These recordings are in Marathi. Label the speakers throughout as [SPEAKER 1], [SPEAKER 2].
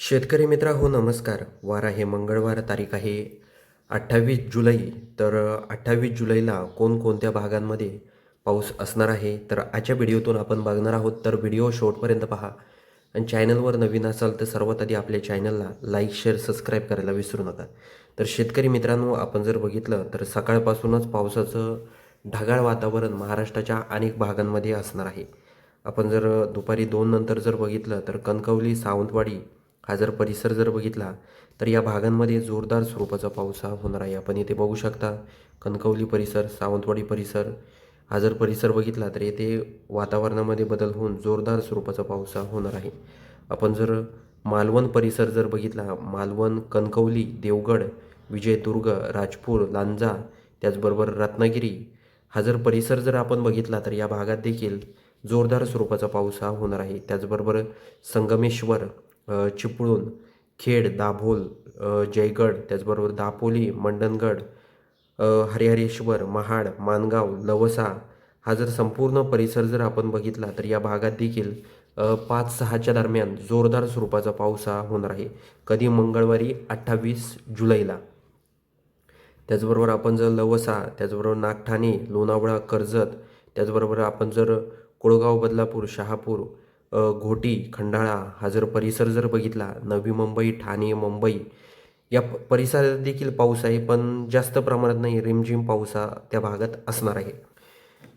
[SPEAKER 1] शेतकरी मित्रा हो नमस्कार. वार आहे मंगळवार, तारीख आहे 28 जुलै. तर 28 जुलैला कोणकोणत्या भागांमध्ये पाऊस असणार आहे, तर आजच्या व्हिडिओतून आपण बघणार आहोत. तर व्हिडिओ शेवटपर्यंत पहा आणि चॅनलवर नवीन असाल तर सर्वात आधी आपल्या चॅनलला लाईक, शेअर, सबस्क्राईब करायला विसरू नका. तर शेतकरी मित्रांनो, आपण जर बघितलं तर सकाळपासूनच पावसाचं ढगाळ वातावरण महाराष्ट्राच्या अनेक भागांमध्ये असणार आहे. आपण जर दुपारी 2 नंतर जर बघितलं तर कणकवली, सावंतवाडी हा जर परिसर जर बघितला तर या भागांमध्ये जोरदार स्वरूपाचा पाऊस हा होणार आहे. आपण इथे बघू शकता कणकवली परिसर, सावंतवाडी परिसर हा जर परिसर बघितला तर येथे वातावरणामध्ये बदल होऊन जोरदार स्वरूपाचा पाऊस हा होणार आहे. आपण जर मालवण परिसर जर बघितला, मालवण, कणकवली, देवगड, विजयदुर्ग, राजपूर, लांजा, त्याचबरोबर रत्नागिरी हा जर परिसर जर आपण बघितला तर या भागात देखील जोरदार स्वरूपाचा पाऊस हा होणार आहे. त्याचबरोबर संगमेश्वर, चिपळूण, खेड, दाभोळ, जयगड, त्याचबरोबर दापोली, मंडणगड, हरिहरेश्वर, महाड, माणगाव, लवसा हा जर संपूर्ण परिसर जर आपण बघितला तर या भागात देखील 5-6च्या दरम्यान जोरदार स्वरूपाचा पाऊस हा होणार आहे. कधी? मंगळवारी 28 जुलैला. त्याचबरोबर आपण जर लवसा, त्याचबरोबर नागठाणे, लोणावळा, कर्जत, त्याचबरोबर आपण जर कोळगाव, बदलापूर, शहापूर, घोटी, खंडाळा हा जर परिसर जर बघितला, नवी मुंबई, ठाणे, मुंबई या परिसरात देखील पाऊस आहे, पण जास्त प्रमाणात नाही. रिमझिम पाऊस हा त्या भागात असणार आहे.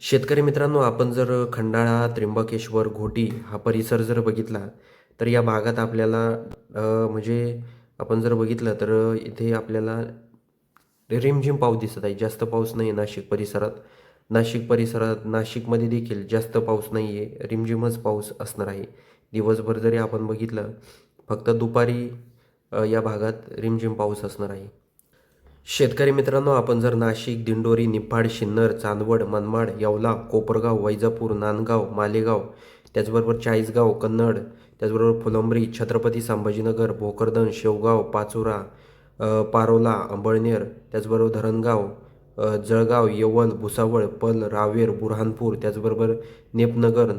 [SPEAKER 1] शेतकरी मित्रांनो, आपण जर खंडाळा, त्र्यंबकेश्वर, घोटी हा परिसर जर बघितला तर या भागात आपल्याला म्हणजे आपण जर बघितलं तर इथे आपल्याला रिमझिम पाऊस दिसत आहे. जास्त पाऊस नाही आहे नाशिक परिसरात. नाशिकमध्ये देखील जास्त पाऊस नाही आहे. रिमझिमच पाऊस असणार आहे. दिवसभर जरी आपण बघितलं, फक्त दुपारी या भागात रिमझिम पाऊस असणार आहे. शेतकरी मित्रांनो, आपण जर नाशिक, दिंडोरी, निफाड, सिन्नर, चांदवड, मनमाड, येवला, कोपरगाव, वैजापूर, नांदगाव, मालेगाव, त्याचबरोबर चाळीसगाव, कन्नड, त्याचबरोबर फुलंब्री, छत्रपती संभाजीनगर, भोकरदन, शेवगाव, पाचोरा, पारोला, अंबळनेर, त्याचबरोबर धरणगाव, जळगाव, येवल, भुसावळ, पल, रावेर, बुऱ्हाणपूर, त्याचबरोबर नेपनगर,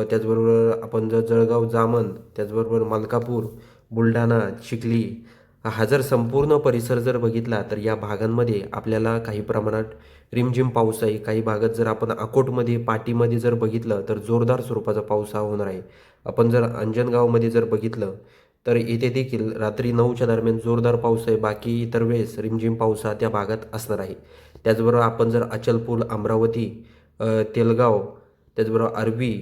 [SPEAKER 1] त्याचबरोबर आपण जर जळगाव, जामन, त्याचबरोबर मलकापूर, बुलढाणा, चिखली हा जर संपूर्ण परिसर जर बघितला तर या भागांमध्ये आपल्याला काही प्रमाणात रिमझिम पाऊस आहे. काही भागात जर आपण अकोटमध्ये, पाटीमध्ये जर बघितलं तर जोरदार स्वरूपाचा पाऊस हा होणार आहे. आपण जर अंजनगावमध्ये जर बघितलं तर येथे देखील रात्री 9च्या दरम्यान जोरदार पाऊस आहे. बाकी इतर वेळेस रिमझिम पाऊस हा त्या भागात असणार आहे. त्याचबरोबर आपण जर अचलपूर, अमरावती, तेलगाव, त्याचबरोबर अरबी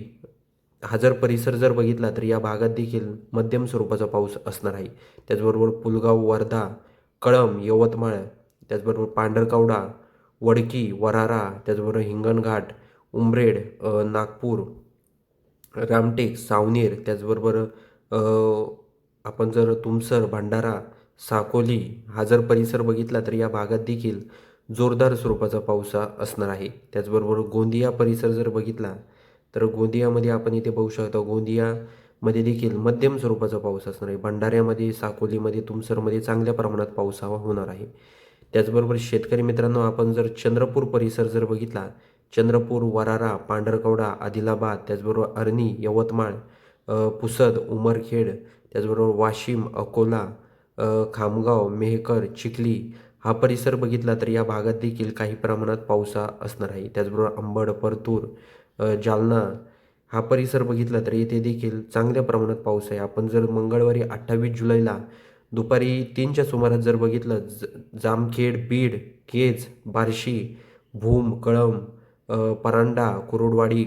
[SPEAKER 1] हा जर परिसर जर बघितला तर या भागात देखील मध्यम स्वरूपाचा पाऊस असणार आहे. त्याचबरोबर पुलगाव, वर्धा, कळंब, यवतमाळ, त्याचबरोबर पांढरकवडा, वडकी, वरारा, त्याचबरोबर हिंगणघाट, उमरेड, नागपूर, रामटेक, सावनेर, त्याचबरोबर आपण जर तुमसर, भंडारा, साकोली हा जर परिसर बघितला तर या भागात देखील जोरदार स्वरूपाचा पाऊस हा असणार आहे. त्याचबरोबर गोंदिया परिसर जर बघितला तर गोंदियामध्ये आपण इथे बघू शकता, गोंदियामध्ये देखील मध्यम स्वरूपाचा पाऊस असणार आहे. भंडाऱ्यामध्ये, साकोलीमध्ये, तुमसरमध्ये चांगल्या प्रमाणात पाऊस हा होणार आहे. त्याचबरोबर शेतकरी मित्रांनो, आपण जर चंद्रपूर परिसर जर बघितला, चंद्रपूर, वरारा, पांढरकवडा, आदिलाबाद, त्याचबरोबर अरणी, यवतमाळ, पुसद, उमरखेड, त्याचबरोबर वाशिम, अकोला, खामगाव, मेहकर, चिखली हा परिसर बघितला तर या भागात देखील काही प्रमाणात पाऊस हा असणार आहे. त्याचबरोबर अंबड, परतूर, जालना हा परिसर बघितला तर येथे देखील चांगल्या प्रमाणात पाऊस आहे. आपण जर मंगळवारी 28 जुलैला दुपारी 3च्या सुमारास जर बघितलं, जामखेड, बीड, केज, बार्शी, भूम, कळंब, परांडा, कुरुडवाडी,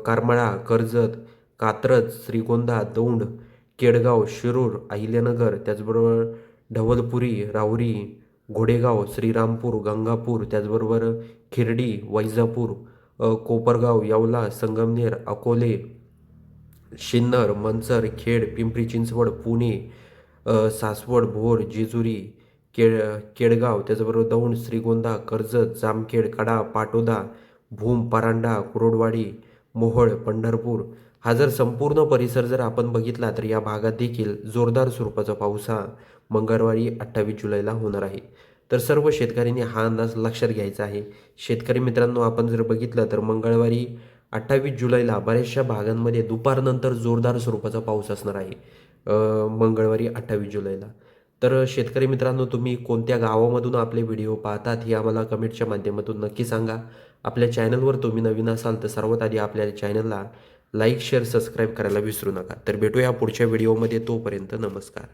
[SPEAKER 1] करमाळा, कर्जत, कात्रज, श्रीगोंदा, दौंड, केडगाव, शिरूर, अहिल्यानगर, त्याचबरोबर ढवळपुरी, राहुरी, घोडेगाव, श्रीरामपूर, गंगापूर, त्याचबरोबर खिर्डी, वैजापूर, कोपरगाव, येवला, संगमनेर, अकोले, सिन्नर, मनसर, खेड, पिंपरी चिंचवड, पुणे, सासवड, भोर, जेजुरी, केडगाव, त्याचबरोबर दौंड, श्रीगोंदा, कर्जत, जामखेड, कडा, पाटोदा, भूम, परांडा, कुरोडवाडी, मोहोळ, पंढरपूर हा जर संपूर्ण परिसर जर आपण बघितला तर या भागात देखील जोरदार स्वरूपाचा पाऊस हा मंगळवारी 28 जुलैला होणार आहे. तर सर्व शेतकऱ्यांनी हा अंदाज लक्षात घ्यायचा आहे. शेतकरी मित्रांनो, आपण जर बघितलं तर मंगळवारी 28 जुलैला बऱ्याचशा भागांमध्ये दुपारनंतर जोरदार स्वरूपाचा पाऊस असणार आहे. मंगळवारी 28 जुलैला. तर शेतकरी मित्रांनो, तुम्ही कोणत्या गावामधून आपले व्हिडिओ पाहतात हे आम्हाला कमेंटच्या माध्यमातून नक्की सांगा. आपल्या चॅनलवर तुम्ही नवीन असाल तर सर्वात आधी आपल्या चॅनलला लाईक, शेअर, सबस्क्राईब करायला विसरू नका. तर भेटूया पुढच्या व्हिडिओमध्ये. तोपर्यंत नमस्कार.